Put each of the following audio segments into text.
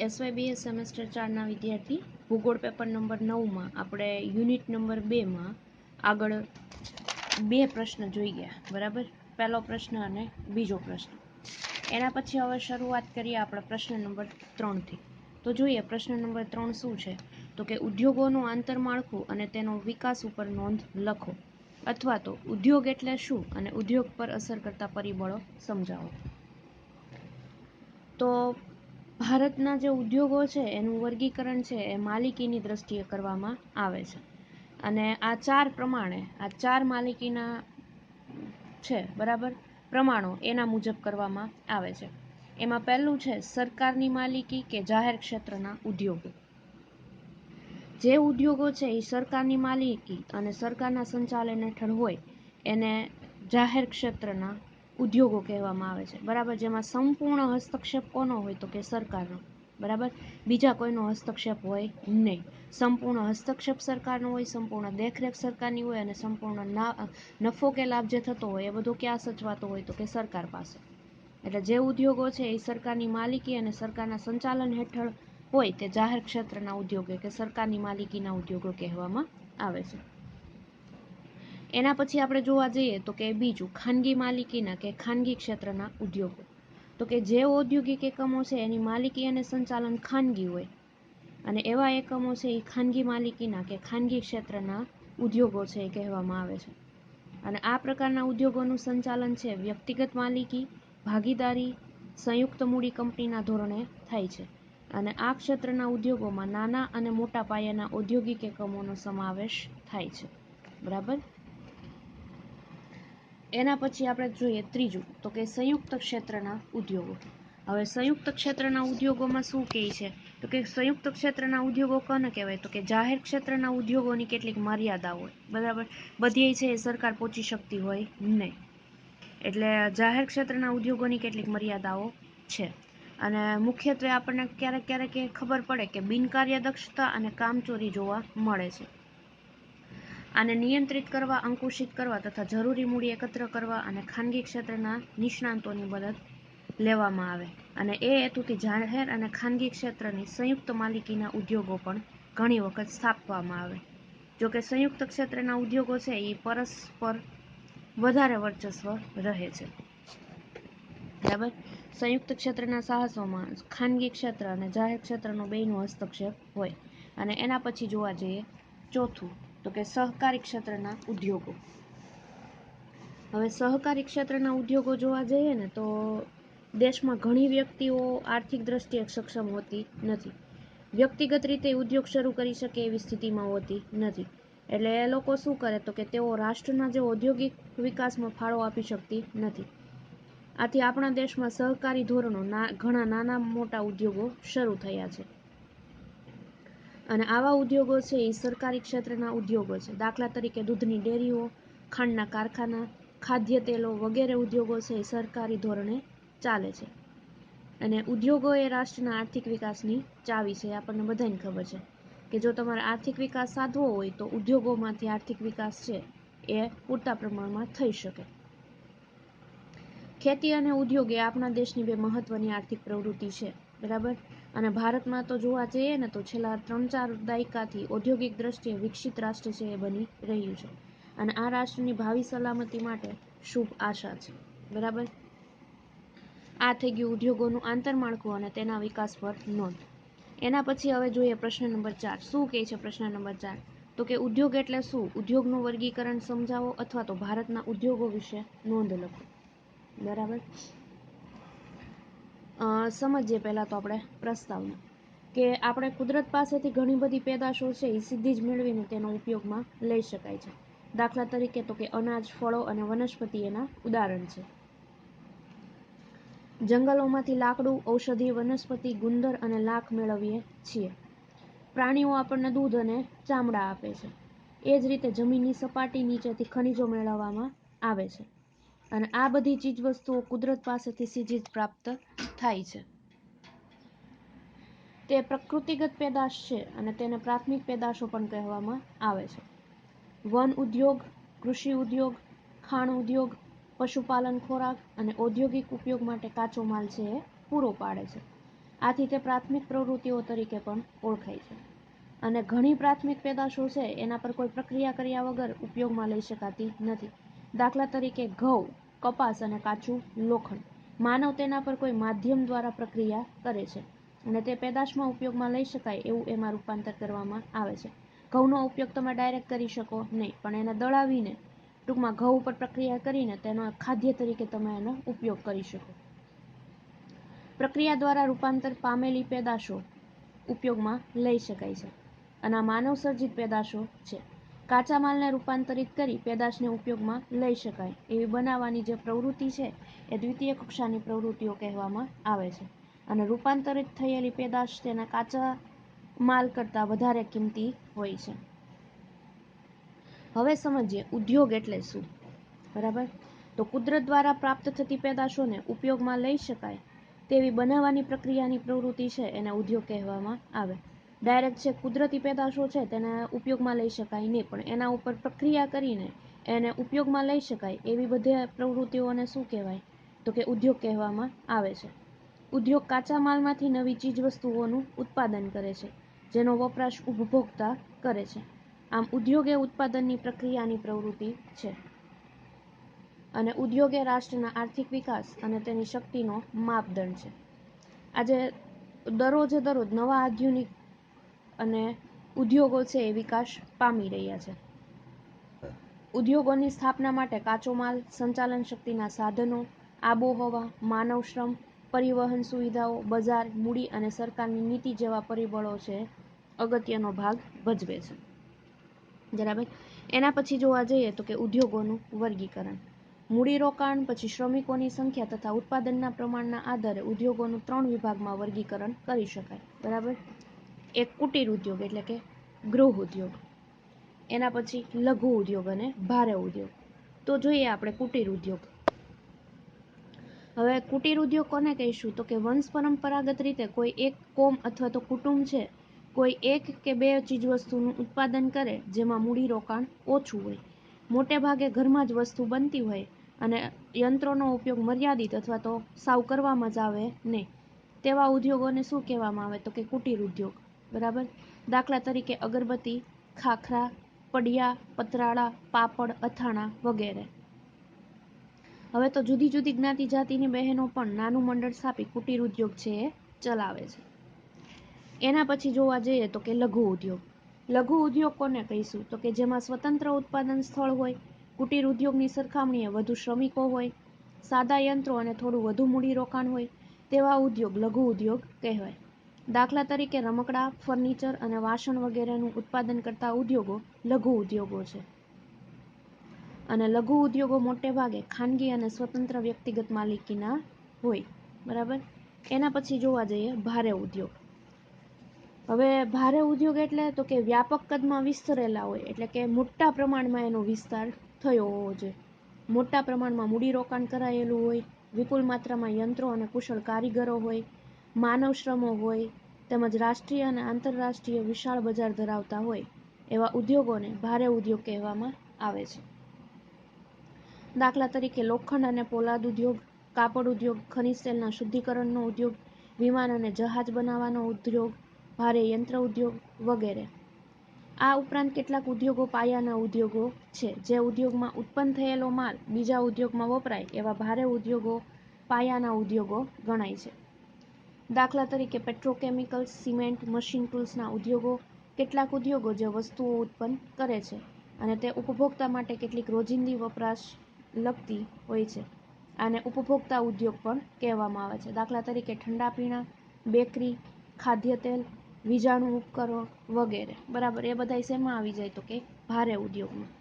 SYBS semester 4ના વિદ્યાર્થી ભૂગોળ paper number 9માં આપણે યુનિટ નંબર 2માં આગળ બે પ્રશ્ન જોઈ ગયા, બરાબર. પહેલો પ્રશ્ન અને બીજો પ્રશ્ન. એના પછી હવે શરૂઆત કરીએ આપણે પ્રશ્ન નંબર 3થી. તો જોઈએ પ્રશ્ન નંબર 3 શું છે. તો કે ઉદ્યોગોનું આંતરમાળખું અને તેનો વિકાસ ઉપર નોંધ લખો, અથવા તો ઉદ્યોગ એટલે શું અને ઉદ્યોગ પર અસર કરતા પરિબળો સમજાવો. તો ભારતના જે ઉદ્યોગો છે એનું વર્ગીકરણ છે એ માલિકીની દ્રષ્ટિએ કરવામાં આવે છે. અને આ ચાર માલિકીના છે, બરાબર, પ્રમાણો એના મુજબ કરવામાં આવે છે. એમાં પહેલું છે સરકારની માલિકી કે જાહેર ક્ષેત્રના ઉદ્યોગો. જે ઉદ્યોગો છે એ સરકારની માલિકી અને સરકારના સંચાલન હેઠળ હોય એને જાહેર ક્ષેત્રના ઉદ્યોગો કહેવામાં આવે છે, બરાબર. જેમાં સંપૂર્ણ હસ્તક્ષેપ કોનો હોય તો કે સરકારનો, બરાબર. બીજા કોઈનો હસ્તક્ષેપ હોય નહીં. સંપૂર્ણ હસ્તક્ષેપ સરકારનો હોય, સંપૂર્ણ દેખરેખ સરકારની હોય અને સંપૂર્ણ નફો કે લાભ જે થતો હોય એ બધો ક્યાં સચવાતો હોય તો કે સરકાર પાસે. એટલે જે ઉદ્યોગો છે એ સરકારની માલિકી અને સરકારના સંચાલન હેઠળ હોય તે જાહેર ક્ષેત્રના ઉદ્યોગો કે સરકારની માલિકીના ઉદ્યોગો કહેવામાં આવે છે. એના પછી આપણે જોવા જઈએ તો કે બીજું ખાનગી માલિકીના કે ખાનગી ક્ષેત્રના ઉદ્યોગો. તો કે જે ઔદ્યોગિક એકમો છે એની માલિકી અને સંચાલન ખાનગી હોય અને એવા એકમો છે એ ખાનગી માલિકીના કે ખાનગી ક્ષેત્રના ઉદ્યોગો છે એ કહેવામાં આવે છે. અને આ પ્રકારના ઉદ્યોગોનું સંચાલન છે વ્યક્તિગત માલિકી, ભાગીદારી, સંયુક્ત મૂડી કંપનીના ધોરણે થાય છે. અને આ ક્ષેત્રના ઉદ્યોગોમાં નાના અને મોટા પાયાના ઔદ્યોગિક એકમોનો સમાવેશ થાય છે, બરાબર. એના પછી આપણે જોઈએ ત્રીજું તો કે સંયુક્ત ક્ષેત્રના ઉદ્યોગો. હવે સંયુક્ત ક્ષેત્રના ઉદ્યોગોમાં શું કહે છે તો કે સંયુક્ત ક્ષેત્રના ઉદ્યોગો કોને કહેવાય તો કે જાહેર ક્ષેત્રના ઉદ્યોગોની કેટલીક મર્યાદા હોય, બરાબર. બધી છે એ સરકાર પહોંચી શકતી હોય નહીં. એટલે જાહેર ક્ષેત્રના ઉદ્યોગોની કેટલીક મર્યાદાઓ છે. અને મુખ્યત્વે આપણને ક્યારેક ક્યારેક ખબર પડે કે બિનકાર્યદક્ષતા અને કામચોરી જોવા મળે છે. આને નિયંત્રિત કરવા, અંકુશિત કરવા તથા જરૂરી મૂડી એકત્ર કરવા અને ખાનગી ક્ષેત્રના નિષ્ણાંતોની મદદ લેવામાં આવે. અને એ હેતુથી જાહેર અને ખાનગી ક્ષેત્રની સંયુક્ત માલિકીના ઉદ્યોગો પણ ઘણી વખત સ્થાપવામાં આવે. જોકે સંયુક્ત ક્ષેત્રના ઉદ્યોગો છે એ પરસ્પર વધારે વર્ચસ્વ રહે છે, બરાબર. સંયુક્ત ક્ષેત્રના સાહસોમાં ખાનગી ક્ષેત્ર અને જાહેર ક્ષેત્રનો બેયનો હસ્તક્ષેપ હોય. અને એના પછી જોવા જઈએ ચોથું તો કે સહકારી ક્ષેત્રના ઉદ્યોગો. હવે સહકારી ક્ષેત્રના ઉદ્યોગો જોવા જઈએ ને તો દેશમાં ઘણી વ્યક્તિઓ આર્થિક દ્રષ્ટિએ સક્ષમ હોતી નથી. વ્યક્તિગત રીતે ઉદ્યોગ શરૂ કરી શકે એવી સ્થિતિમાં હોતી નથી. એટલે એ લોકો શું કરે તો કે તેઓ રાષ્ટ્રના જે ઔદ્યોગિક વિકાસમાં ફાળો આપી શકતી નથી. આથી આપણા દેશમાં સહકારી ધોરણો ઘણા નાના મોટા ઉદ્યોગો શરૂ થયા છે. અને આવા ઉદ્યોગો છે એ સરકારી ક્ષેત્રના ઉદ્યોગો છે. દાખલા તરીકે દૂધની ડેરીઓ, ખાંડના કારખાના, ખાદ્ય તેલો વગેરે ઉદ્યોગો છે એ સરકારી ધોરણે ચાલે છે. અને ઉદ્યોગો એ રાષ્ટ્રના આર્થિક વિકાસની ચાવી છે. આપણને બધાને ખબર છે કે જો તમારે આર્થિક વિકાસ સાધવો હોય તો ઉદ્યોગોમાંથી આર્થિક વિકાસ છે એ પૂરતા પ્રમાણમાં થઈ શકે. ખેતી અને ઉદ્યોગ એ આપણા દેશની બે મહત્વની આર્થિક પ્રવૃત્તિ છે, બરાબર. અને ભારતમાં તો જોવા જઈએ ને તો છેલ્લા 3-4 દાયકાથી ઔદ્યોગિક દ્રષ્ટિએ વિકસિત રાષ્ટ્ર છે એ બની રહ્યું છે. અને આ રાષ્ટ્રની ભાવિ સલામતી માટે શુભ આશા છે, બરાબર. આ થઈ ગયું ઉદ્યોગોનું આંતરમાળખું અને તેના વિકાસ પર નોંધ. એના પછી હવે જોઈએ પ્રશ્ન નંબર 4. શું કહે છે પ્રશ્ન નંબર 4 તો કે ઉદ્યોગ એટલે શું, ઉદ્યોગનું વર્ગીકરણ સમજાવો અથવા તો ભારતના ઉદ્યોગો વિશે નોંધ લખો, બરાબર. સમજીએ પહેલાં તો આપણે પ્રસ્તાવના કે આપણે કુદરત પાસેથી ઘણી બધી પેદાશો છે એ સીધી જ મેળવીને તેનો ઉપયોગમાં લઈ શકાય છે. દાખલા તરીકે તો કે અનાજ, ફળો અને વનસ્પતિ એના ઉદાહરણ છે. જંગલોમાંથી લાકડું, ઔષધીય વનસ્પતિ, ગુંદર અને લાખ મેળવીએ છીએ. પ્રાણીઓ આપણને દૂધ અને ચામડા આપે છે. એ જ રીતે જમીનની સપાટી નીચેથી ખનિજો મેળવવામાં આવે છે. અને આ બધી ચીજવસ્તુઓ કુદરત પાસેથી સીધી જ પ્રાપ્ત થાય છે. તે પ્રકૃતિગત પેદાશ છે અને તેને પ્રાથમિક પેદાશો પણ કહેવામાં આવે છે. વન ઉદ્યોગ, કૃષિ ઉદ્યોગ, ખાણ ઉદ્યોગ, પશુપાલન, ખોરાક અને ઔદ્યોગિક ઉપયોગ માટે કાચો માલ છે એ પૂરો પાડે છે. આથી તે પ્રાથમિક પ્રવૃત્તિઓ તરીકે પણ ઓળખાય છે. અને ઘણી પ્રાથમિક પેદાશો છે એના પર કોઈ પ્રક્રિયા કર્યા વગર ઉપયોગમાં લઈ શકાતી નથી. દાખલા તરીકે ઘઉં, કપાસ અને કાચું લોખંડ. માનવ તેના પર કોઈ માધ્યમ દ્વારા પ્રક્રિયા કરે છે અને તે પેદાશમાં ઉપયોગમાં લઈ શકાય એવું એમાં રૂપાંતર કરવામાં આવે છે. ઘઉંનો ઉપયોગ તમે ડાયરેક્ટ કરી શકો નહીં, પણ એને દળાવીને ટૂંકમાં ઘઉં ઉપર પ્રક્રિયા કરીને તેનો ખાદ્ય તરીકે તમે એનો ઉપયોગ કરી શકો. પ્રક્રિયા દ્વારા રૂપાંતર પામેલી પેદાશો ઉપયોગમાં લઈ શકાય છે અને આ માનવ સર્જિત પેદાશો છે. કાચા માલને રૂપાંતરિત કરી પેદાશને ઉપયોગમાં લઈ શકાય એવી બનાવવાની જે પ્રવૃત્તિ છે એ દ્વિતીય કક્ષાની પ્રવૃત્તિઓ કહેવામાં આવે છે. અને રૂપાંતરિત થયેલી પેદાશ તેના કાચા માલ કરતાં વધારે કિંમતી હોય છે. હવે સમજીએ ઉદ્યોગ એટલે શું. બરાબર, તો કુદરત દ્વારા પ્રાપ્ત થતી પેદાશોને ઉપયોગમાં લઈ શકાય તેવી બનાવવાની પ્રક્રિયાની પ્રવૃત્તિ છે એને ઉદ્યોગ કહેવામાં આવે. ડાયરેક્ટ છે કુદરતી પેદાશો છે તેને ઉપયોગમાં લઈ શકાય નહીં, પણ એના ઉપર પ્રક્રિયા કરીને એને ઉપયોગમાં લઈ શકાય એવી બધી પ્રવૃત્તિઓને શું કહેવાય, તો કે ઉદ્યોગ કહેવામાં આવે છે. ઉદ્યોગ કાચા માલમાંથી નવી ચીજ વસ્તુઓનું ઉત્પાદન કરે છે જેનો વપરાશ ઉપભોક્તા કરે છે. આમ ઉદ્યોગ એ ઉત્પાદનની પ્રક્રિયાની પ્રવૃત્તિ છે અને ઉદ્યોગ એ રાષ્ટ્રના આર્થિક વિકાસ અને તેની શક્તિનો માપદંડ છે. આજે દરરોજે દરરોજ નવા આધુનિક અને ઉદ્યોગો છે એ વિકાસ પામી રહ્યા છે. ઉદ્યોગોની સ્થાપના માટે કાચો માલ, સંચાલન શક્તિના સાધનો, આબોહવા, માનવ શ્રમ, પરિવહન સુવિધાઓ, બજાર, મૂડી અને સરકારની નીતિ જેવા પરિબળો છે અગત્યનો ભાગ ભજવે છે. બરાબર, એના પછી જોવા જઈએ તો કે ઉદ્યોગોનું વર્ગીકરણ. મૂડીરોકાણ, પછી શ્રમિકોની સંખ્યા તથા ઉત્પાદનના પ્રમાણના આધારે ઉદ્યોગોનું 3 વિભાગમાં વર્ગીકરણ કરી શકાય. બરાબર, એક કુટીર ઉદ્યોગ એટલે કે ગૃહ ઉદ્યોગ, એના પછી લઘુ ઉદ્યોગ અને ભારે ઉદ્યોગ. તો જોઈએ આપણે કુટીર ઉદ્યોગ. હવે કુટીર ઉદ્યોગ કોને કહીશું, તો કે વંશ પરંપરાગત રીતે કોઈ એક કોમ અથવા તો કુટુંબ છે કોઈ એક કે બે ચીજવસ્તુનું ઉત્પાદન કરે જેમાં મૂડીરોકાણ ઓછું હોય, મોટે ભાગે ઘરમાં જ વસ્તુ બનતી હોય અને યંત્રોનો ઉપયોગ મર્યાદિત અથવા તો સાવ કરવામાં જ આવે નહીં, તેવા ઉદ્યોગોને શું કહેવામાં આવે, તો કે કુટીર ઉદ્યોગ. બરાબર, દાખલા તરીકે અગરબત્તી, ખાખરા, પડિયા, પતરાળા, પાપડ, અથાણા વગેરે. હવે તો જુદી જુદી જ્ઞાતિ જાતિની બહેનો પણ નાનું મંડળ સ્થાપી કુટીર ઉદ્યોગ છે એ ચલાવે છે. એના પછી જોવા જઈએ તો કે લઘુ ઉદ્યોગ. લઘુ ઉદ્યોગ કોને કહીશું, તો કે જેમાં સ્વતંત્ર ઉત્પાદન સ્થળ હોય, કુટીર ઉદ્યોગની સરખામણીએ વધુ શ્રમિકો હોય, સાદા યંત્રો અને થોડું વધુ મૂડીરોકાણ હોય, તેવા ઉદ્યોગ લઘુ ઉદ્યોગ કહેવાય. દાખલા તરીકે રમકડા, ફર્નિચર અને વાસણ વગેરેનું ઉત્પાદન કરતા ઉદ્યોગો લઘુ ઉદ્યોગો છે. અને લઘુ ઉદ્યોગો મોટે ભાગે ખાનગી અને સ્વતંત્ર વ્યક્તિગત માલિકીના હોય. બરાબર, એના પછી જોવા જઈએ ભારે ઉદ્યોગ. હવે ભારે ઉદ્યોગ એટલે તો કે વ્યાપક કદમાં વિસ્તરેલા હોય, એટલે કે મોટા પ્રમાણમાં એનો વિસ્તાર થયો હોવો જોઈએ, મોટા પ્રમાણમાં મૂડીરોકાણ કરાયેલું હોય, વિપુલ માત્રામાં યંત્રો અને કુશળ કારીગરો હોય, માનવ શ્રમો હોય, તેમજ રાષ્ટ્રીય અને આંતરરાષ્ટ્રીય વિશાળ બજાર ધરાવતા હોય, એવા ઉદ્યોગોને ભારે ઉદ્યોગ કહેવામાં આવે છે. દાખલા તરીકે લોખંડ અને પોલાદ ઉદ્યોગ, કાપડ ઉદ્યોગ, ખનિજ તેલના શુદ્ધિકરણનો ઉદ્યોગ, વિમાન અને જહાજ બનાવવાનો ઉદ્યોગ, ભારે યંત્ર ઉદ્યોગ વગેરે. આ ઉપરાંત કેટલાક ઉદ્યોગો પાયાના ઉદ્યોગો છે, જે ઉદ્યોગમાં ઉત્પન્ન થયેલો માલ બીજા ઉદ્યોગમાં વપરાય એવા ભારે ઉદ્યોગો પાયાના ઉદ્યોગો ગણાય છે. દાખલા તરીકે પેટ્રોકેમિકલ્સ, સિમેન્ટ, મશીન ટૂલ્સના ઉદ્યોગો. કેટલાક ઉદ્યોગો જે વસ્તુઓ ઉત્પન્ન કરે છે અને તે ઉપભોક્તા માટે કેટલીક રોજિંદી વપરાશ લગતી હોય છે, આને ઉપભોક્તા ઉદ્યોગ પણ કહેવામાં આવે છે. દાખલા તરીકે ઠંડા પીણા, બેકરી, ખાદ્ય તેલ, વીજાણુ ઉપકરણો વગેરે. બરાબર, એ બધા શેમાં આવી જાય, તો કે ભારે ઉદ્યોગમાં.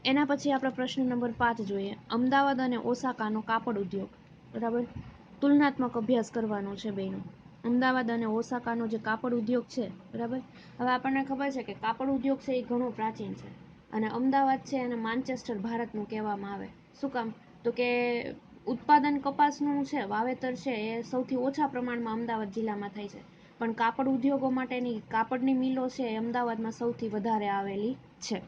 એના પછી આપણે પ્રશ્ન નંબર 5 જોઈએ, અમદાવાદ અને ઓસાકાનો કાપડ ઉદ્યોગ. બરાબર, તુલનાત્મક અભ્યાસ કરવાનો છે બેનો. અમદાવાદ અને ઓસાકાનો જે કાપડ ઉદ્યોગ છે, બરાબર, હવે આપણને ખબર છે કે કાપડ ઉદ્યોગ છે એ ઘણો પ્રાચીન છે અને અમદાવાદ છે એને માન્ચેસ્ટર ભારતનું કહેવામાં આવે. શું કામ, તો કે ઉત્પાદન કપાસનું છે વાવેતર છે એ સૌથી ઓછા પ્રમાણમાં અમદાવાદ જિલ્લામાં થાય છે, પણ કાપડ ઉદ્યોગો માટેની કાપડની મિલો છે એ અમદાવાદમાં સૌથી વધારે આવેલી છે.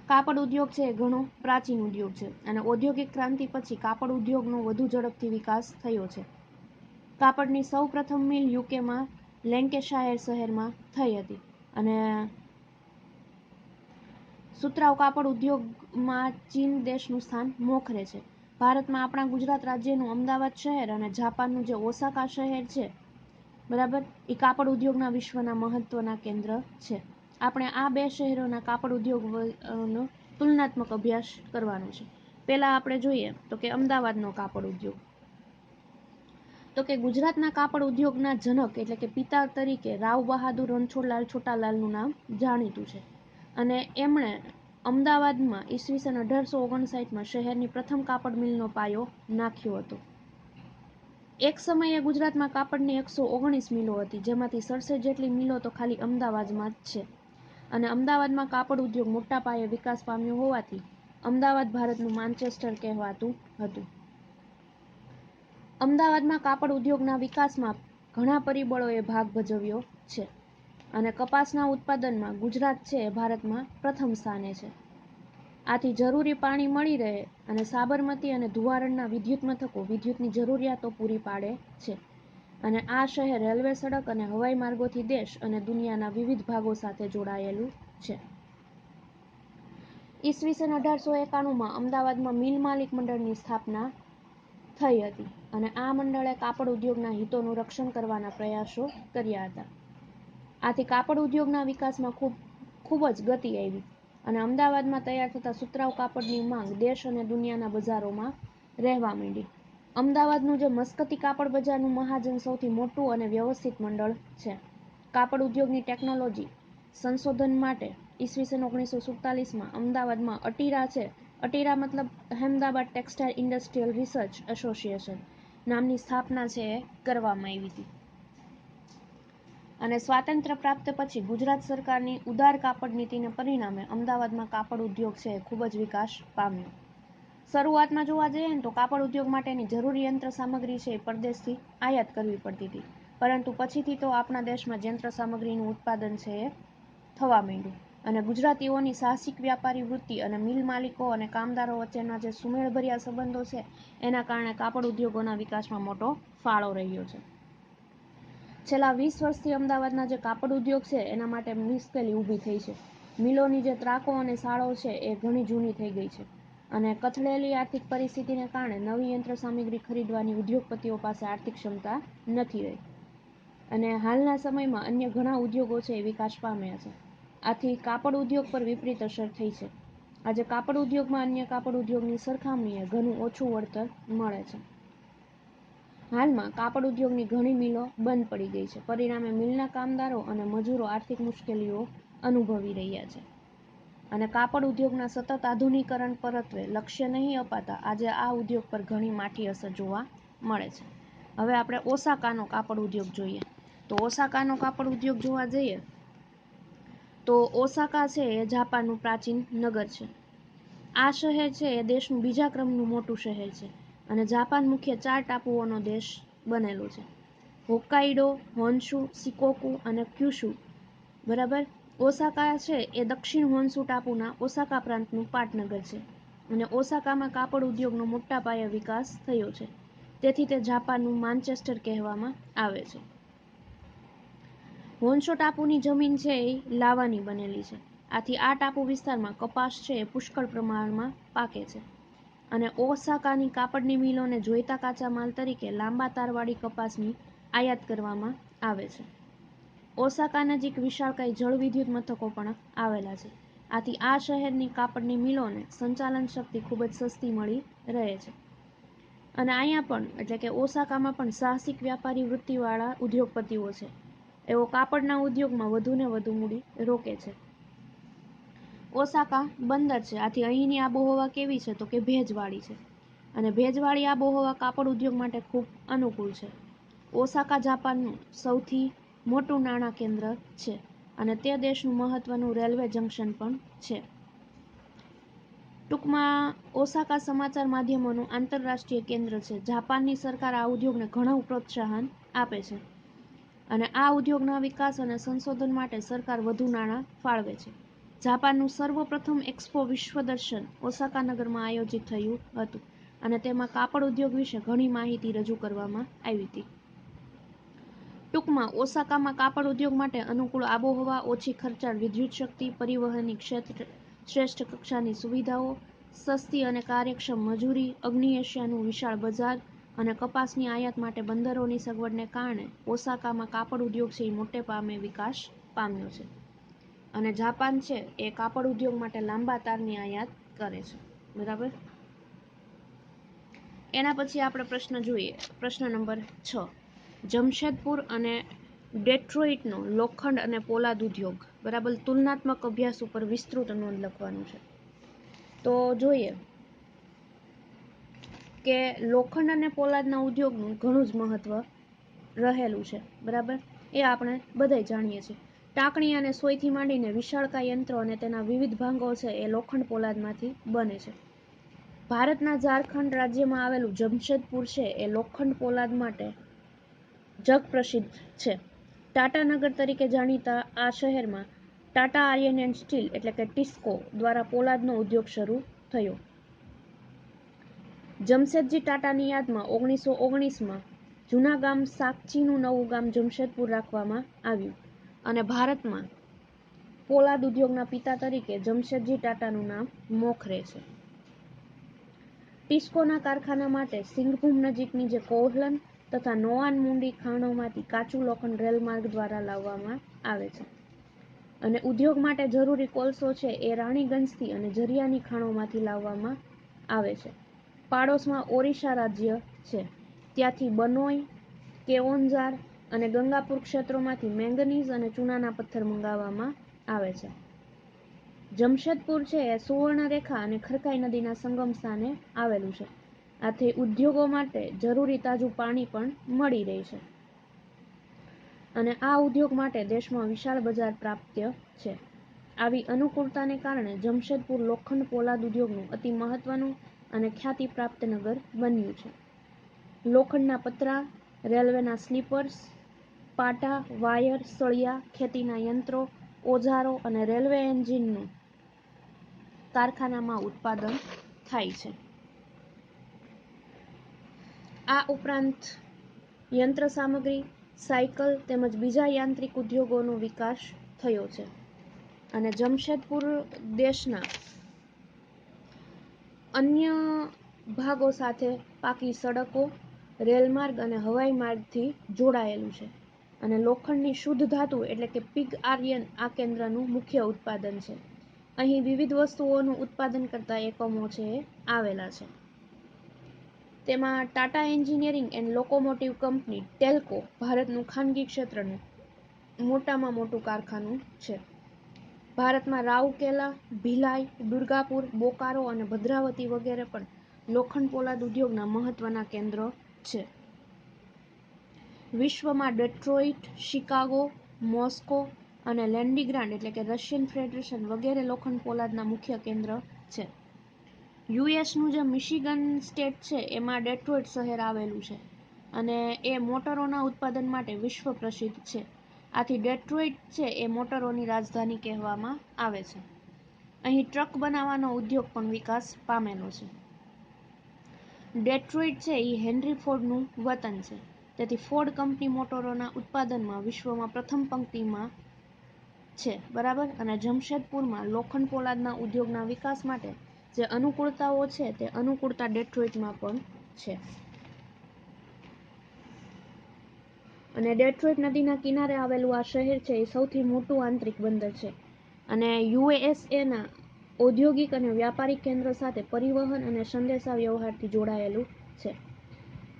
કાપડ ઉદ્યોગ છે એ ઘણો પ્રાચીન ઉદ્યોગ છે અને ઔદ્યોગિક ક્રાંતિ પછી કાપડ ઉદ્યોગનો વધુ ઝડપથી વિકાસ થયો છે. કાપડની સૌ પ્રથમ મિલ યુકેમાં લેન્કેશાયર શહેરમાં થઈ હતી અને સુતરાઉ કાપડ ઉદ્યોગમાં ચીન દેશનું સ્થાન મોખરે છે. ભારતમાં આપણા ગુજરાત રાજ્યનું અમદાવાદ શહેર અને જાપાનનું જે ઓસાકા શહેર છે, બરાબર, એ કાપડ ઉદ્યોગના વિશ્વના મહત્વના કેન્દ્ર છે. આપણે આ બે શહેરોના કાપડ ઉદ્યોગનો તુલનાત્મક અભ્યાસ કરવાનો છે. પહેલા આપણે જોઈએ તો કે અમદાવાદનો કાપડ ઉદ્યોગ. તો કે ગુજરાતના કાપડ ઉદ્યોગના જનક એટલે કે પિતા તરીકે રાવ બહાદુર રણછોડલાલ છોટાલાલનું નામ જાણીતું છે અને એમણે અમદાવાદમાં ઈસવીસન 1859માં શહેરની પ્રથમ કાપડ મિલનો પાયો નાખ્યો હતો. એક સમયે ગુજરાતમાં કાપડની 119 મિલો હતી, જેમાંથી 67 જેટલી મિલો તો ખાલી અમદાવાદમાં જ છે અને અમદાવાદમાં કાપડ ઉદ્યોગ મોટા પાયે વિકાસ પામ્યો હોવાથી અમદાવાદ ભારતનું માન્ચેસ્ટર કહેવાતું હતું. અમદાવાદમાં કાપડ ઉદ્યોગના વિકાસમાં ઘણા પરિબળોએ ભાગ ભજવ્યો છે અને કપાસના ઉત્પાદનમાં ગુજરાત છે એ ભારતમાં પ્રથમ સ્થાને છે. આથી જરૂરી પાણી મળી રહે અને સાબરમતી અને ધુવારણના વિદ્યુત મથકો વિદ્યુતની જરૂરિયાતો પૂરી પાડે છે અને આ શહેર રેલવે, સડક અને હવાઈ માર્ગોથી દેશ અને દુનિયાના વિવિધ ભાગો સાથે જોડાયેલું છે. ઈસવીસન 1891માં અમદાવાદમાં મિલ માલિક મંડળની સ્થાપના થઈ હતી અને આ મંડળે કાપડ ઉદ્યોગના હિતોનું રક્ષણ કરવાના પ્રયાસો કર્યા હતા. આથી કાપડ ઉદ્યોગના વિકાસમાં ખૂબ જ ગતિ આવી અને અમદાવાદમાં તૈયાર થતા સુતરાઉ કાપડની માંગ દેશ અને દુનિયાના બજારોમાં રહેવા માંડી. અમદાવાદનું જે મસ્કતી કાપડ બજારનું મહાજન સૌથી મોટું અને વ્યવસ્થિત મંડળ છે. કાપડ ઉદ્યોગની ટેકનોલોજી સંશોધન માટે ઈસવીસન 1947માં અમદાવાદમાં અટીરા છે, અટીરા મતલબ Ahmedabad textile industrial research association નામની સ્થાપના છે એ કરવામાં આવી હતી અને સ્વાતંત્ર્ય પ્રાપ્ત પછી ગુજરાત સરકારની ઉદાર કાપડ નીતિને પરિણામે અમદાવાદમાં કાપડ ઉદ્યોગ છે એ ખૂબ જ વિકાસ પામ્યો. શરૂઆતમાં જોવા જઈએ ને તો કાપડ ઉદ્યોગ માટેની જરૂરી યંત્ર સામગ્રી છે એ પરદેશથી આયાત કરવી પડતી હતી, પરંતુ પછીથી તો આપણા દેશમાં યંત્ર સામગ્રીનું ઉત્પાદન છે એ થવા માંડ્યું અને ગુજરાતીઓની સાહસિક વ્યાપારી વૃત્તિ અને મિલ માલિકો અને કામદારો વચ્ચેના જે સુમેળભર્યા સંબંધો છે એના કારણે કાપડ ઉદ્યોગોના વિકાસમાં મોટો ફાળો રહ્યો છે. છેલ્લા 20 વર્ષથી અમદાવાદના જે કાપડ ઉદ્યોગ છે એના માટે મુશ્કેલી ઊભી થઈ છે. મિલોની જે ત્રાકો અને શાળો છે એ ઘણી જૂની થઈ ગઈ છે અને કથળેલી આર્થિક પરિસ્થિતિને કારણે નવી યંત્ર સામગ્રી ખરીદવાની ઉદ્યોગપતિઓ પાસે આર્થિક ક્ષમતા નથી રહી અને હાલના સમયમાં અન્ય ઘણા ઉદ્યોગો છે એ વિકાસ પામ્યા છે. આથી કાપડ ઉદ્યોગ પર વિપરીત અસર થઈ છે. આજે કાપડ ઉદ્યોગમાં અન્ય કાપડ ઉદ્યોગની સરખામણીએ ઘણું ઓછું વળતર મળે છે. હાલમાં કાપડ ઉદ્યોગની ઘણી મિલો બંધ પડી ગઈ છે, પરિણામે મિલના કામદારો અને મજૂરો આર્થિક મુશ્કેલીઓ અનુભવી રહ્યા છે અને કાપડ ઉદ્યોગના સતત આધુનિકરણ પરત્વે લક્ષ્ય નહીં અપાતા આજે આ ઉદ્યોગ પર ઘણી માઠી અસર જોવા મળે છે. હવે આપણે ઓસાકાનો કાપડ ઉદ્યોગ જોઈએ તો ઓસાકાનો કાપડ ઉદ્યોગ જોવા જઈએ તો ઓસાકા છે એ જાપાનનું પ્રાચીન નગર છે. આ શહેર છે એ દેશનું બીજા ક્રમનું મોટું શહેર છે અને જાપાન મુખ્ય 4 ટાપુઓનો દેશ બનેલો છે: હોક્કાઈડો, હોન્શુ, શિકોકુ અને ક્યુશુ. બરાબર. ઓસાકા છે એ દક્ષિણ હોન્શુ ટાપુના ઓસાકા પ્રાંતનું પાટનગર છે અને ઓસાકામાં કાપડ ઉદ્યોગનો મોટા પાયે વિકાસ થયો છે, તેથી તે જાપાનનું માન્ચેસ્ટર કહેવામાં આવે છે. હોન્શુ ટાપુની જમીન છે એ લાવાની બનેલી છે, આથી આ ટાપુ વિસ્તારમાં કપાસ છે એ પુષ્કળ પ્રમાણમાં પાકે છે અને ઓસાકાની કાપડની મિલોને જોઈતા કાચા માલ તરીકે લાંબા તારવાળી કપાસની આયાત કરવામાં આવે છે. ઓસાકા નજીક વિશાળકાય જળવિદ્યુત મથકો પણ આવેલા છે, આથી આ શહેરની કાપડની મિલોને સંચાલન શક્તિ ખૂબ જ સસ્તી મળી રહે છે અને અહીંયા પણ એટલે કે ઓસાકામાં પણ સાહસિક વ્યાપારી વૃત્તિવાળા ઉદ્યોગપતિઓ છે, એવો કાપડના ઉદ્યોગમાં વધુને વધુ મૂડી રોકે છે. ઓસાકા બંદર છે, આથી અહીંની આબોહવા કેવી છે તો કે ભેજવાળી છે અને ભેજવાળી આબોહવા કાપડ ઉદ્યોગ માટે ખૂબ અનુકૂળ છે. ઓસાકા જાપાનનું સૌથી મોટું નાણાં કેન્દ્ર છે અને તે દેશનું મહત્વનું રેલવે જંકશન પણ છે. ટૂંકમાં ઓસાકા સમાચાર માધ્યમોનું આંતરરાષ્ટ્રીય કેન્દ્ર છે. જાપાનની સરકાર આ ઉદ્યોગને ઘણું પ્રોત્સાહન આપે છે અને આ ઉદ્યોગના વિકાસ અને સંશોધન માટે સરકાર વધુ નાણાં ફાળવે છે. જાપાનનું સર્વપ્રથમ એક્સપો વિશ્વ દર્શન ઓસાકા નગરમાં આયોજિત થયું હતું અને તેમાં કાપડ ઉદ્યોગ વિશે ઘણી માહિતી રજૂ કરવામાં આવી હતી. ટૂંકમાં ઓસાકામાં કાપડ ઉદ્યોગ માટે અનુકૂળ આબોહવા, ઓછી ખર્ચાળ વિદ્યુત શક્તિ, પરિવહનની શ્રેષ્ઠ કક્ષાની સુવિધાઓ, સસ્તી અને કાર્યક્ષમ મજૂરી, અગ્નિ એશિયાનું વિશાળ બજાર અને કપાસની આયાત માટે બંદરોની સગવડને કારણે ઓસાકામાં કાપડ ઉદ્યોગ છે એ મોટે પામે વિકાસ પામ્યો છે. અને જાપાન છે એ કાપડ ઉદ્યોગ માટે લાંબા તારની આયાત કરે છે. બરાબર. એના પછી આપણે પ્રશ્ન જોઈએ. પ્રશ્ન નંબર 6. જમશેદપુર અને ડેટ્રોઇટનો લોખંડ અને પોલાદ ઉદ્યોગ. બરાબર. તુલનાત્મક અભ્યાસ ઉપર વિસ્તૃત નોંધ લખવાનું છે. તો જોઈએ કે લોખંડ અને પોલાદના ઉદ્યોગનું ઘણું જ મહત્વ રહેલું છે. બરાબર. એ આપણે બધાય જાણીએ છીએ. ટાંકણી અને સોયથી માંડીને વિશાળકાય યંત્રો અને તેના વિવિધ ભાગો છે એ લોખંડ પોલાદમાંથી બને છે. ભારતના ઝારખંડ રાજ્યમાં આવેલું જમશેદપુર છે એ લોખંડ પોલાદ માટે જગ પ્રસિદ્ધ છે. ટાટાનગર તરીકે જાણીતા આ શહેરમાં ટાટા આયર્ન એન્ડ સ્ટીલ એટલે કે ટિસ્કો દ્વારા પોલાદનો ઉદ્યોગ શરૂ થયો. જમશેદજી ટાટાની યાદમાં 1919માં જૂના ગામ સાકચીનું નવું ગામ જમશેદપુર રાખવામાં આવ્યું અને ભારતમાં પોલાદ ઉદ્યોગના પિતા તરીકે જમશેદજી ટાટાનું નામ મોખરે છે. ટિસ્કોના કારખાના માટે સિંઘભૂમ નજીકની જે કોહલન તથા નોઆન મુંડી ખાણોમાંથી કાચું લોખંડ રેલમાર્ગ દ્વારા લાવવામાં આવે છે અને ઉદ્યોગ માટે જરૂરી કોલસો છે એ રાણીગંજથી અને ઝરિયાની ખાણોમાંથી લાવવામાં આવે છે. પાડોશમાં ઓરિસ્સા રાજ્ય છે, ત્યાંથી બનોઈ, કેઓન્ઝાર અને ગંગાપુર ક્ષેત્રોમાંથી મેંગનીઝ અને ચૂનાના પથ્થર મંગાવવામાં આવે છે. જમશેદપુર છે એ સુવર્ણરેખા અને ખરકાઈ નદીના સંગમ સ્થાને આવેલું છે. આથી ઉદ્યોગો માટે જરૂરી તાજું પાણી પણ મળી રહે છે અને આ ઉદ્યોગ માટે દેશમાં વિશાળ બજાર પ્રાપ્ય છે. આવી અનુકૂળતાને કારણે જમશેદપુર લોખંડ પોલાદ ઉદ્યોગનું અતિ મહત્વનું અને ખ્યાતિ પ્રાપ્ત નગર બન્યું છે. લોખંડના પતરા, રેલવેના સ્લીપર્સ, પાટા, વાયર, સળિયા, ખેતીના યંત્રો, ઓજારો અને રેલવે એન્જિનનું કારખાનામાં ઉત્પાદન થાય છે. આ ઉપરાંત યંત્ર સામગ્રી, સાયકલ તેમજ બીજા યાંત્રિક ઉદ્યોગોનો વિકાસ થયો છે અને જમશેદપુર દેશના અન્ય ભાગો સાથે પાકી સડકો, રેલમાર્ગ અને હવાઈ માર્ગથી જોડાયેલું છે અને લોખંડની શુદ્ધ ધાતુ એટલે કે પિગ આયર્ન આ કેન્દ્રનું મુખ્ય ઉત્પાદન છે. અહીં વિવિધ વસ્તુઓનું ઉત્પાદન કરતા એકમો છે એ આવેલા છે. તેમાં Tata engineering and locomotive company Telco ભારતનું ખાનગી ક્ષેત્રનું મોટામાં મોટું કારખાનું છે. ભારતમાં રાઉરકેલા, ભિલાઈ, દુર્ગાપુર, બોકારો અને ભદ્રાવતી વગેરે પણ લોખંડ પોલાદ ઉદ્યોગના મહત્વના કેન્દ્રો છે. વિશ્વમાં ડેટ્રોઇટ, શિકાગો, મોસ્કો અને લેનિનગ્રાડ એટલે કે રશિયન ફેડરેશન વગેરે લોખંડ પોલાદના મુખ્ય કેન્દ્ર છે. યુએસનું જે મિશિગન સ્ટેટ છે એમાં ડેટ્રોઇટ શહેર આવેલું છે અને એ મોટરોના ઉત્પાદન માટે વિશ્વ પ્રસિદ્ધ છે. આથી ડેટ્રોઇટ છે એ મોટરોની રાજધાની કહેવામાં આવે છે. અહીં ટ્રક બનાવવાનો ઉદ્યોગ પણ વિકાસ પામેલો છે. ડેટ્રોઇટ છે એ હેનરી ફોર્ડનું વતન છે, તેથી ફોર્ડ કંપની મોટરોના ઉત્પાદનમાં વિશ્વમાં પ્રથમ પંક્તિમાં છે. બરાબર. અને જમશેદપુરમાં લોખંડ પોલાદના ઉદ્યોગના વિકાસ માટે જે અનુકૂળતાઓ છે તે અનુકૂળતા ડેટ્રોઇટમાં પણ છે. અને ડેટ્રોઇટ નદીના કિનારે આવેલું આ શહેર છે એ સૌથી મોટું આંતરિક બંદર છે અને યુએસએના ઔદ્યોગિક અને વ્યાપારિક કેન્દ્ર સાથે પરિવહન અને સંદેશા વ્યવહારથી જોડાયેલું છે.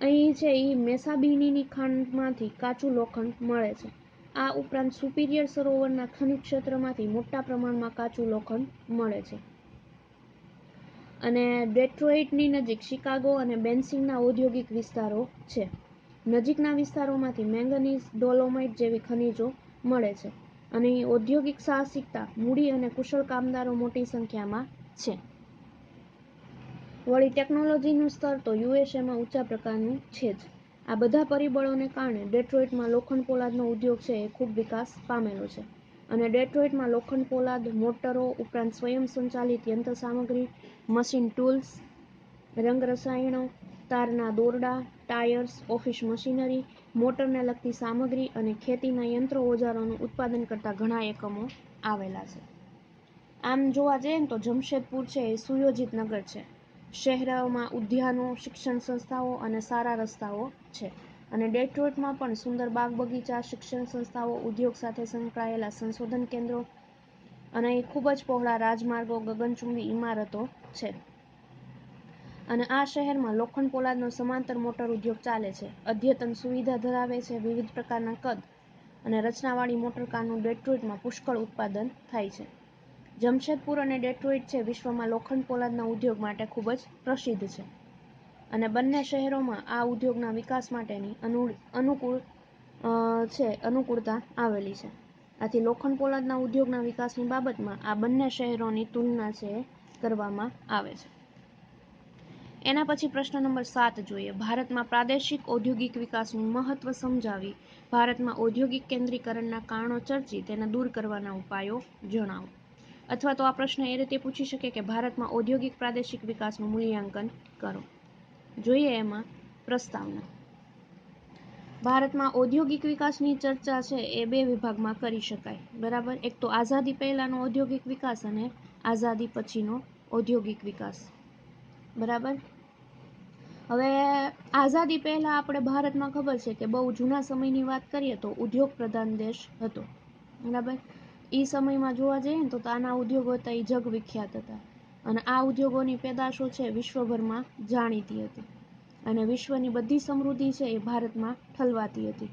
અહીં છે એ મેસાબીનીની ખાણમાંથી કાચું લોખંડ મળે છે. આ ઉપરાંત સુપિરિયર સરોવરના ખનિજ ક્ષેત્રમાંથી મોટા પ્રમાણમાં કાચું લોખંડ મળે છે અને ડેટ્રોઇટની નજીક શિકાગો અને બેન્સિંગના ઔદ્યોગિક વિસ્તારો છે. નજીકના વિસ્તારોમાંથી મેંગનીઝ, ડોલોમાઇટ જેવી ખનિજો મળે છે અને ઔદ્યોગિક સાહસિકતા, મૂડી અને કુશળ કામદારો મોટી સંખ્યામાં છે. વળી ટેકનોલોજીનું સ્તર તો યુએસએમાં ઊંચા પ્રકારનું છે જ. આ બધા પરિબળોને કારણે ડેટ્રોઇટમાં લોખંડ પોલાદનો ઉદ્યોગ છે એ ખૂબ વિકાસ પામેલો છે અને ડેટ્રોઇટમાં લોખંડ પોલાદ, મોટરો ઉપરાંત સ્વયં સંચાલિત યંત્ર સામગ્રી, મશીન ટૂલ્સ, રંગ રસાયણો, તારના દોરડા, ટાયર્સ, ઓફિસ મશીનરી, મોટરને લગતી સામગ્રી અને ખેતીના યંત્રો ઓજારોનું ઉત્પાદન કરતા ઘણા એકમો આવેલા છે. આમ જોવા જઈએ ને તો જમશેદપુર છે એ સુયોજિત નગર છે. શહેરોમાં ઉદ્યાનો, શિક્ષણ સંસ્થાઓ અને સારા રસ્તાઓ છે. અને ડેટ્રોઇટમાં પણ સુંદર બાગ બગીચા, શિક્ષણ સંસ્થાઓ, ઉદ્યોગ સાથે સંકળાયેલા સંશોધન કેન્દ્રો અને ખૂબ જ પહોળા રાજમાર્ગો, ગગનચુંબી ઇમારતો છે. અને આ શહેરમાં લોખંડ પોલાદનો સમાંતર મોટર ઉદ્યોગ ચાલે છે. અદ્યતન સુવિધા ધરાવે છે. વિવિધ પ્રકારના કદ અને રચનાવાળી મોટરકારનું ડેટ્રોઇટમાં પુષ્કળ ઉત્પાદન થાય છે. જમશેદપુર અને ડેટ્રોઇટ છે વિશ્વમાં લોખંડ પોલાદના ઉદ્યોગ માટે ખૂબ જ પ્રસિદ્ધ છે. અને બંને શહેરોમાં આ ઉદ્યોગના વિકાસ માટેની અનુકૂળતા આવેલી છે. આથી લોખંડ પોલાદના ઉદ્યોગના વિકાસની બાબતમાં આ બંને શહેરોની તુલના છે કરવામાં આવે છે. એના પછી પ્રશ્ન નંબર 7 જોઈએ. ભારતમાં પ્રાદેશિક ઔદ્યોગિક વિકાસનું મહત્વ સમજાવી ભારતમાં ઔદ્યોગિક કેન્દ્રીકરણના કારણો ચર્ચી તેને દૂર કરવાના ઉપાયો જણાવો. અથવા તો આ પ્રશ્ન એ રીતે પૂછી શકે કે ભારતમાં ઔદ્યોગિક પ્રાદેશિક વિકાસનું મૂલ્યાંકન કરો. જોઈએ એમાં પ્રસ્તાવના. ભારતમાં ઔદ્યોગિક વિકાસની ચર્ચા છે એ બે વિભાગમાં કરી શકાય. બરાબર, એક તો આઝાદી પહેલાનો ઔદ્યોગિક વિકાસ અને આઝાદી પછીનો ઔદ્યોગિક વિકાસ. બરાબર, હવે આઝાદી પહેલા આપણે ભારતમાં ખબર છે કે બહુ જૂના સમયની વાત કરીએ તો ઉદ્યોગ પ્રધાન દેશ હતો. બરાબર, એ સમયમાં જોવા જઈએ ને તો આના ઉદ્યોગો હતા એ જગ વિખ્યાત હતા. અને આ ઉદ્યોગોની પેદાશો છે વિશ્વભરમાં જાણીતી હતી. અને વિશ્વની બધી સમૃદ્ધિ છે એ ભારતમાં ઠલવાતી હતી.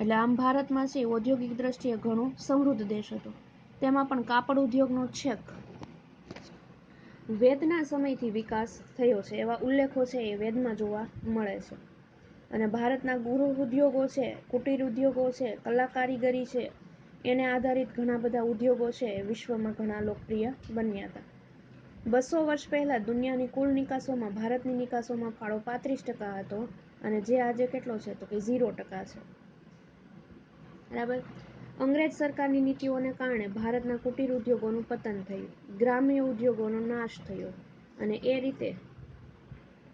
એટલે આમ ભારતમાં છે ઔદ્યોગિક દ્રષ્ટિએ ઘણો સમૃદ્ધ દેશ હતો. તેમાં પણ કાપડ ઉદ્યોગનો છેક વેદના સમયથી વિકાસ થયો છે એવા ઉલ્લેખો છે એ વેદમાં જોવા મળે છે. અને ભારતના ગૃહ ઉદ્યોગો છે, કુટીર ઉદ્યોગો છે, કલાકારીગરી છે, એને આધારિત ઘણા બધા ઉદ્યોગો છે એ વિશ્વમાં ઘણા લોકપ્રિય બન્યા હતા. 200 વર્ષ પહેલા દુનિયાની કુલ નિકાસોમાં ભારતની નિકાસોમાં ફાળો 35% હતો. અને જે આજે કેટલો છે તો કે 0% છે. બરાબર, અંગ્રેજ સરકારની નીતિઓને કારણે ભારતના કુટીર ઉદ્યોગોનું પતન થયું, ગ્રામ્ય ઉદ્યોગોનો નાશ થયો અને એ રીતે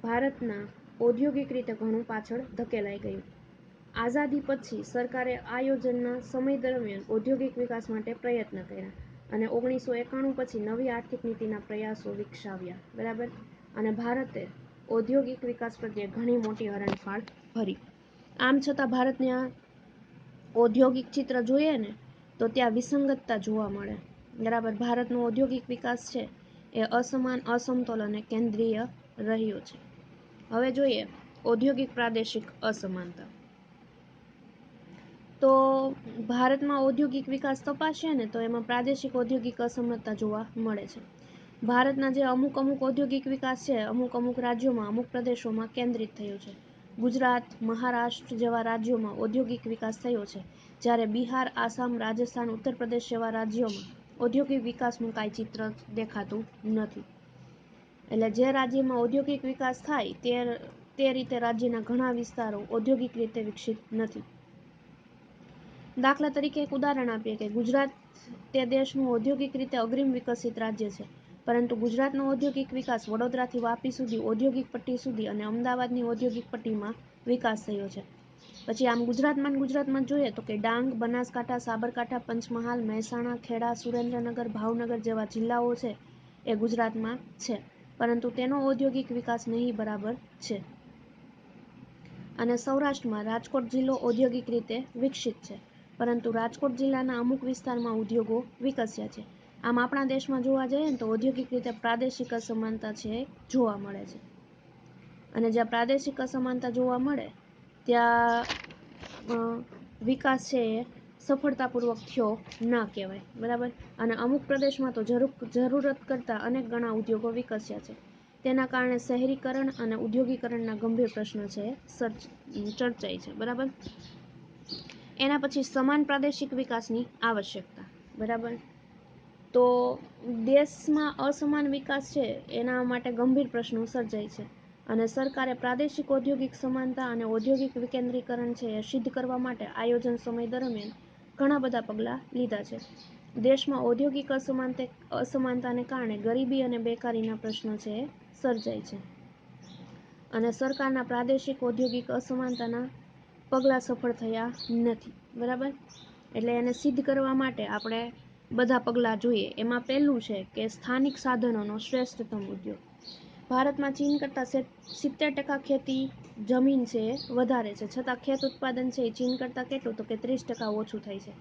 ભારતના ઔદ્યોગિક રીતે ઘણું પાછળ ધકેલાઈ ગયું. આઝાદી પછી સરકારે આયોજનના સમય દરમિયાન ઔદ્યોગિક વિકાસ માટે પ્રયત્ન કર્યા અને 1991 પછી નવી આર્થિક નીતિના પ્રયાસો વિકસાવ્યા. બરાબર, અને ભારતે ઔદ્યોગિક વિકાસ પ્રત્યે ઘણી મોટી હરણફાળ ભરી. આમ છતાં ભારતના ઔદ્યોગિક ચિત્ર જોઈએ ને તો ત્યાં વિસંગતતા જોવા મળે. બરાબર, ભારતનો ઔદ્યોગિક વિકાસ છે એ અસમાન, અસમતોલ અને કેન્દ્રીય રહ્યો છે. હવે જોઈએ ઔદ્યોગિક પ્રાદેશિક અસમાનતા. તો ભારતમાં ઔદ્યોગિક વિકાસ તપાસીએ ને તો એમાં પ્રાદેશિક ઔદ્યોગિક અસમાનતા જોવા મળે છે. ભારતના જે અમુક ઔદ્યોગિક વિકાસ છે અમુક રાજ્યોમાં, અમુક પ્રદેશોમાં કેન્દ્રિત થયો છે. ગુજરાત, મહારાષ્ટ્ર જેવા રાજ્યોમાં ઔદ્યોગિક વિકાસ થયો છે, જ્યારે બિહાર, આસામ, રાજસ્થાન, ઉત્તર પ્રદેશ જેવા રાજ્યોમાં ઔદ્યોગિક વિકાસનું કાંઈ ચિત્ર દેખાતું નથી. એટલે જે રાજ્યમાં ઔદ્યોગિક વિકાસ થાય તે રીતે રાજ્યના ઘણા વિસ્તારો ઔદ્યોગિક રીતે વિકસિત નથી. દાખલા તરીકે એક ઉદાહરણ આપીએ કે ગુજરાત તે દેશનું ઔદ્યોગિક રીતે અગ્રીમ વિકસિત રાજ્ય છે, પરંતુ ગુજરાતનો ઔદ્યોગિક વિકાસ વડોદરાથી વાપી સુધી ઔદ્યોગિક પટ્ટી સુધી અને અમદાવાદની ઔદ્યોગિક પટ્ટીમાં વિકાસ થયો છે. પછી આમ ગુજરાતમાં જોઈએ તો કે ડાંગ, બનાસકાંઠા, સાબરકાંઠા, પંચમહાલ, મહેસાણા, ખેડા, સુરેન્દ્રનગર, ભાવનગર જેવા જિલ્લાઓ છે એ ગુજરાતમાં છે, પરંતુ તેનો ઔદ્યોગિક વિકાસ નહીં બરાબર છે. અને સૌરાષ્ટ્રમાં રાજકોટ જિલ્લો ઔદ્યોગિક રીતે વિકસિત છે, પરંતુ રાજકોટ જિલ્લાના અમુક વિસ્તારમાં ઉદ્યોગો વિકસ્યા છે. આમ આપણા દેશમાં જોવા જઈએ ને તો ઔદ્યોગિક રીતે પ્રાદેશિક અસમાનતા છે જોવા મળે છે. અને જ્યાં પ્રાદેશિક અસમાનતા જોવા મળે ત્યાં વિકાસ છે એ સફળતાપૂર્વક થયો ના કહેવાય. બરાબર, અને અમુક પ્રદેશમાં તો જરૂરત કરતાં અનેક ગણા ઉદ્યોગો વિકસ્યા છે. તેના કારણે શહેરીકરણ અને ઉદ્યોગીકરણના ગંભીર પ્રશ્નો છે ચર્ચાય છે. બરાબર, એના પછી સમાન પ્રાદેશિક વિકાસની આવશ્યકતા. બરાબર, તો દેશમાં અસમાન વિકાસ છે એના માટે ગંભીર પ્રશ્નો સર્જાય છે અને સરકારે પ્રાદેશિક ઔદ્યોગિક સમાનતા અને ઔદ્યોગિક વિકેન્દ્રીકરણ છે એ સિદ્ધ કરવા માટે આયોજન સમય દરમિયાન ઘણા બધા પગલાં લીધા છે. દેશમાં ઔદ્યોગિક અસમાનતાને કારણે ગરીબી અને બેકારીના પ્રશ્નો છે એ સર્જાય છે. અને સરકારના પ્રાદેશિક ઔદ્યોગિક અસમાનતાના પગલાં સફળ થયા નથી, બરાબર. એટલે એને સિદ્ધ કરવા માટે આપણે બધા પગલાં જોઈએ. એમાં પહેલું છે કે સ્થાનિક સાધનોનો શ્રેષ્ઠતમ ઉદ્યોગ. ભારતમાં ચીન કરતાં 70% ખેતી જમીન છે એ વધારે છે, છતાં ખેત ઉત્પાદન છે એ ચીન કરતાં કેટલું, તો કે 30% ઓછું થાય છે.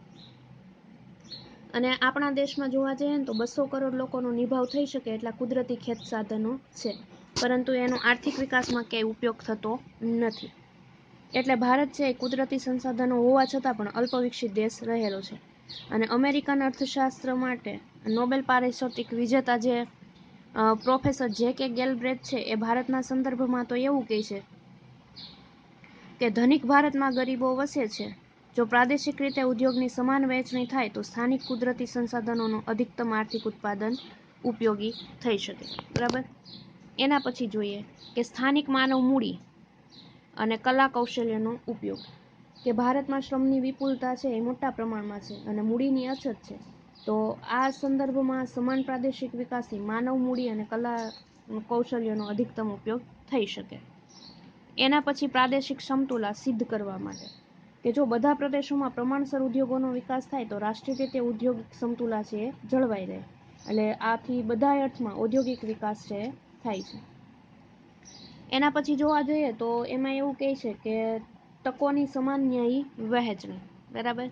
અને આપણા દેશમાં જોવા જઈએ ને તો 200 કરોડ લોકોનો નિભાવ થઈ શકે એટલા કુદરતી ખેત સાધનો છે, પરંતુ એનો આર્થિક વિકાસમાં ક્યાંય ઉપયોગ થતો નથી. એટલે ભારત છે એ કુદરતી સંસાધનો હોવા છતાં પણ અલ્પ વિકસિત દેશ રહેલો છે. અને અમેરિકન અર્થશાસ્ત્ર માટે નોબેલ પારિતોષિક વિજેતા જે પ્રોફેસર જે.કે. ગેલબ્રેથ છે એ ભારતના સંદર્ભમાં તો એવું કહે છે કે ધનિક ભારતમાં ગરીબો વસે છે. જો પ્રાદેશિક રીતે ઉદ્યોગની સમાન વહેંચણી થાય તો સ્થાનિક કુદરતી સંસાધનોનો અધિકતમ આર્થિક ઉત્પાદન ઉપયોગી થઈ શકે, બરાબર. એના પછી જોઈએ કે સ્થાનિક માનવ મૂડી અને કલા કૌશલ્યનો ઉપયોગ. કે ભારતમાં શ્રમની વિપુલતા છે એ મોટા પ્રમાણમાં છે અને મૂડીની અછત છે. તો આ સંદર્ભમાં સમાન પ્રાદેશિક વિકાસથી માનવ મૂડી અને કલા કૌશલ્યનો અધિકતમ ઉપયોગ થઈ શકે. એના પછી પ્રાદેશિક સમતુલા સિદ્ધ કરવા માટે કે જો બધા પ્રદેશોમાં પ્રમાણસર ઉદ્યોગોનો વિકાસ થાય તો રાષ્ટ્રીય રીતે ઔદ્યોગિક સમતુલા છે એ જળવાઈ રહે. એટલે આથી બધા અર્થમાં ઔદ્યોગિક વિકાસ છે એ થાય છે. એના પછી જોવા જઈએ તો એમાં એવું કહે છે કે તકોની સમાન ન્યાયી વહેંચણી, બરાબર.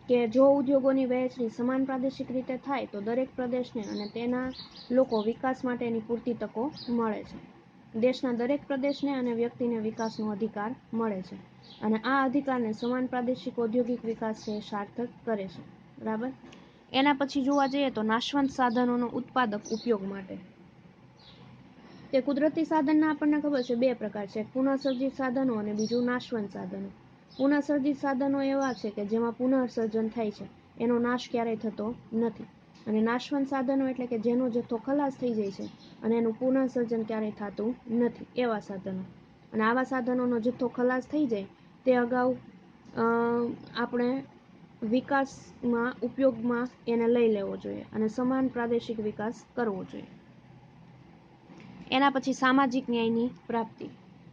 કે જો ઉદ્યોગોની વહેંચણી સમાન પ્રાદેશિક રીતે થાય તો દરેક પ્રદેશને અને તેના લોકો વિકાસ માટેની પૂરતી તકો મળે છે. દેશના દરેક પ્રદેશને અને વ્યક્તિને વિકાસનો અધિકાર મળે છે અને આ અધિકારને સમાન પ્રાદેશિક ઔદ્યોગિક વિકાસ છે સાર્થક કરે છે, બરાબર. એના પછી જોવા જઈએ તો નાશવંત સાધનોનો ઉત્પાદક ઉપયોગ માટે કે કુદરતી સાધનના આપણને ખબર છે બે પ્રકાર છે, પુનઃસર્જિત સાધનો અને બીજું નાશવંત સાધનો. પુનઃસર્જિત સાધનો એવા છે કે જેમાં પુનઃસર્જન થાય છે, એનો નાશ ક્યારેય થતો નથી. અને નાશવંત સાધનો એટલે કે જેનો જથ્થો ખલાસ થઈ જાય છે અને એનું પુનઃસર્જન ક્યારેય થતું નથી, એવા સાધનો. અને આવા સાધનોનો જથ્થો ખલાસ થઈ જાય તે અગાઉ આપણે વિકાસમાં ઉપયોગમાં એને લઈ લેવો જોઈએ અને સમાન પ્રાદેશિક વિકાસ કરવો જોઈએ. એના પછી સામાજિક ન્યાયની પ્રાપ્તિ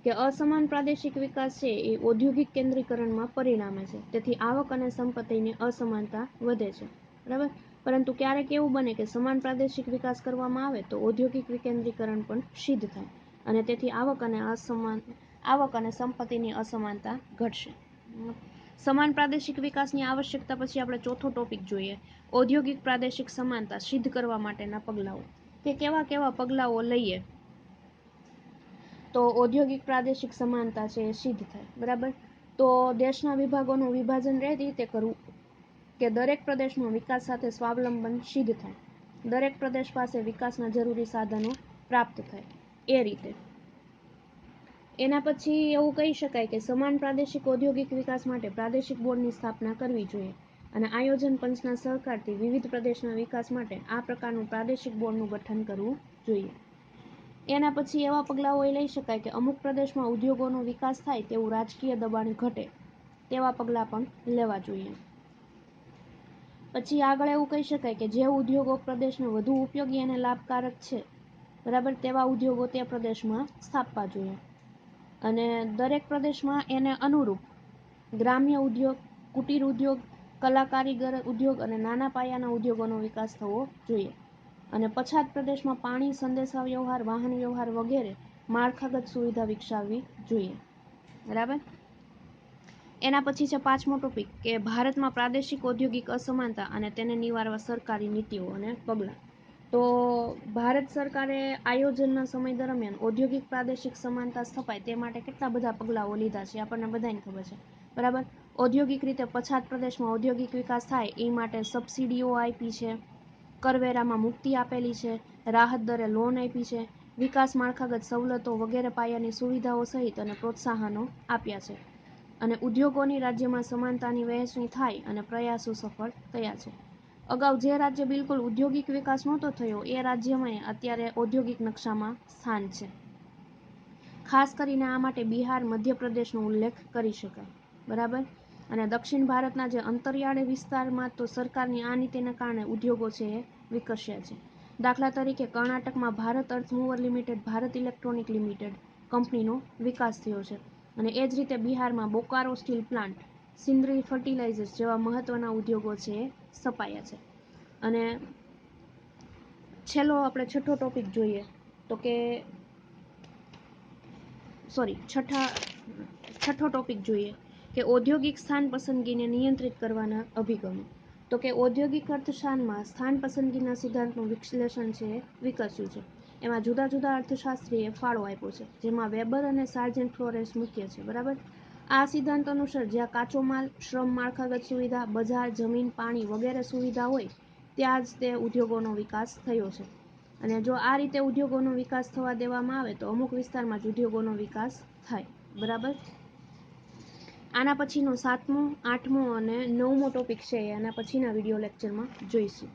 કે અસમાન પ્રાદેશિક વિકાસ છે એ ઔદ્યોગિક કેન્દ્રીકરણમાં પરિણામે છે. તેથી આવક અને સંપત્તિની અસમાનતા વધે છે, બરાબર. પરંતુ ક્યારેક એવું બને કે સમાન પ્રાદેશિક વિકાસ કરવામાં આવે તો ઔદ્યોગિક વિકેન્દ્રીકરણ પણ સિદ્ધ થાય અને તેથી આવક અને સંપત્તિની અસમાનતા ઘટશે. સમાન પ્રાદેશિક વિકાસની આવશ્યકતા પછી આપણે ચોથો ટોપિક જોઈએ, ઔદ્યોગિક પ્રાદેશિક સમાનતા સિદ્ધ કરવા માટેના પગલાઓ. કે કેવા કેવા પગલાઓ લઈએ તો ઔદ્યોગિક પ્રાદેશિક સમાનતા છે એ સિદ્ધ થાય, બરાબર. તો દેશના વિભાગોનું વિભાજન એ રીતે કરવું કે દરેક પ્રદેશમાં વિકાસ સાથે સ્વાવલંબન સિદ્ધ થાય, દરેક પ્રદેશ પાસે વિકાસના જરૂરી સાધનો પ્રાપ્ત થાય એ રીતે. એના પછી એવું કહી શકાય કે સમાન પ્રાદેશિક ઔદ્યોગિક વિકાસ માટે પ્રાદેશિક બોર્ડની સ્થાપના કરવી જોઈએ અને આયોજન પંચના સહકારથી વિવિધ પ્રદેશના વિકાસ માટે આ પ્રકારનું પ્રાદેશિક બોર્ડનું ગઠન કરવું જોઈએ. એના પછી એવા પગલાઓ લઈ શકાય કે અમુક પ્રદેશમાં ઉદ્યોગોનો વિકાસ થાય તેવું રાજકીય દબાણ ઘટે તેવા પગલાં પણ લેવા જોઈએ. પછી આગળ એવું કહી શકાય કે જે ઉદ્યોગો પ્રદેશને વધુ ઉપયોગી અને લાભકારક છે, બરાબર, તેવા ઉદ્યોગો તે પ્રદેશમાં સ્થાપવા જોઈએ અને દરેક પ્રદેશમાં એને અનુરૂપ ગ્રામ્ય ઉદ્યોગ, કુટીર ઉદ્યોગ, કલા કારીગર ઉદ્યોગ અને નાના પાયાના ઉદ્યોગોનો વિકાસ થવો જોઈએ. અને પછાત પ્રદેશમાં પાણી, સંદેશા વ્યવહાર, વાહન વ્યવહાર વગેરે માળખાગત સુવિધા વિકસાવવી જોઈએ, બરાબર. એના પછી છે પાંચમો ટોપિક કે ભારતમાં પ્રાદેશિક ઔદ્યોગિક અસમાનતા અને તેને નિવારવા સરકારી નીતિઓ અને પગલાં. તો ભારત સરકારે આયોજનના સમય દરમિયાન ઔદ્યોગિક પ્રાદેશિક સમાનતા સ્થપાય તે માટે કેટલા બધા પગલાઓ લીધા છે આપણને બધાને ખબર છે, બરાબર. ઔદ્યોગિક રીતે પછાત પ્રદેશમાં ઔદ્યોગિક વિકાસ થાય એ માટે સબસિડીઓ આપી છે, કરવેરામાં મુક્તિ આપેલી છે, રાહત દરે લોન આપી છે, વિકાસ માળખાગત સવલતો વગેરે પાયાની સુવિધાઓ સહિત અને પ્રોત્સાહનો આપ્યા છે અને ઉદ્યોગોની રાજ્યમાં સમાનતાની વહેંચણી થાય અને પ્રયાસો સફળ થયા છે. અગાઉ જે રાજ્ય બિલકુલ ઔદ્યોગિક વિકાસ નહોતો થયો એ રાજ્યમાં અત્યારે ઔદ્યોગિક નકશામાં સ્થાન છે. ખાસ કરીને આ માટે બિહાર, મધ્યપ્રદેશનો ઉલ્લેખ કરી શકાય, બરાબર. અને દક્ષિણ ભારતના જે અંતરિયાળ વિસ્તારમાં તો સરકારની આ નીતિને કારણે ઉદ્યોગો છે એ વિકસ્યા છે. દાખલા તરીકે કર્ણાટકમાં Bharat earth mover limited, Bharat electronic limited, કંપનીનો વિકાસ થયો છે. અને એ જ રીતે બિહારમાં Bokaro steel plant, Sindri fertilizers જેવા મહત્ત્વના ઉદ્યોગો છે એ સ્થપાયા છે. અને છેલ્લો આપણે છઠ્ઠો ટોપિક જોઈએ તો કે છઠ્ઠો ટોપિક જોઈએ કે ઔદ્યોગિક સ્થાન પસંદગીને નિયંત્રિત કરવાના અભિગમો. તો કે ઔદ્યોગિક અર્થશાસ્ત્રમાં સ્થાન પસંદગીના સિદ્ધાંતનું વિશ્લેષણ છે વિકસ્યું છે. એમાં જુદા જુદા અર્થશાસ્ત્રીએ ફાળો આપ્યો છે, જેમાં વેબર અને સાર્જન્ટ ફ્લોરેસ મુખ્ય છે. બરાબર. આ સિદ્ધાંત અનુસાર જ્યાં કાચો માલ, શ્રમ, માળખાગત સુવિધા, બજાર, જમીન, પાણી વગેરે સુવિધા હોય ત્યાં જ તે ઉદ્યોગોનો વિકાસ થયો છે. અને જો આ રીતે ઉદ્યોગોનો વિકાસ થવા દેવામાં આવે તો અમુક વિસ્તારમાં જ ઉદ્યોગોનો વિકાસ થાય. બરાબર. આના પછીનો 7મો, 8મો અને 9મો ટોપિક છે આના પછીના વિડીયો લેક્ચરમાં જોઈશું.